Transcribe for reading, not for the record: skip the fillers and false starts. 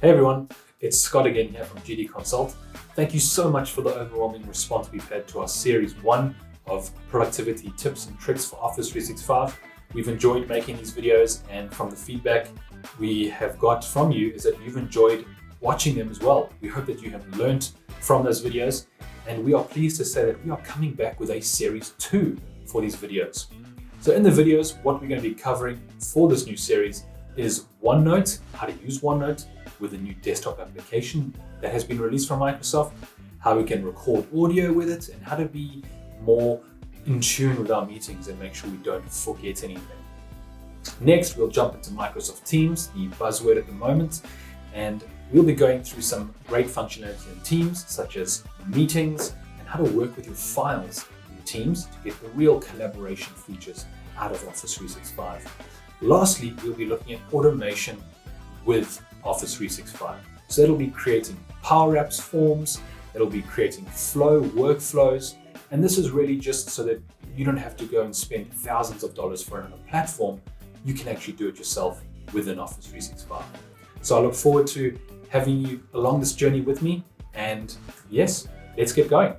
Hey everyone, it's Scott again here from GTconsult. Thank you so much for the overwhelming response we've had to our Series 1 of productivity tips and tricks for Office 365. We've enjoyed making these videos, and from the feedback we have got from you is that you've enjoyed watching them as well. We hope that you have learned from those videos, and we are pleased to say that we are coming back with a Series 2 for these videos. So in the videos, what we're going to be covering for this new series is OneNote, how to use OneNote with a new desktop application that has been released from Microsoft, how we can record audio with it, and how to be more in tune with our meetings and make sure we don't forget anything. Next, we'll jump into Microsoft Teams, the buzzword at the moment, and we'll be going through some great functionality in Teams, such as meetings and how to work with your files in Teams to get the real collaboration features out of Office 365. Lastly, we'll be looking at automation with Office 365. So that'll be creating Power Apps forms, it'll be creating flow workflows, and this is really just so that you don't have to go and spend thousands of dollars for another platform. You can actually do it yourself within Office 365. So I look forward to having you along this journey with me, and yes, let's get going.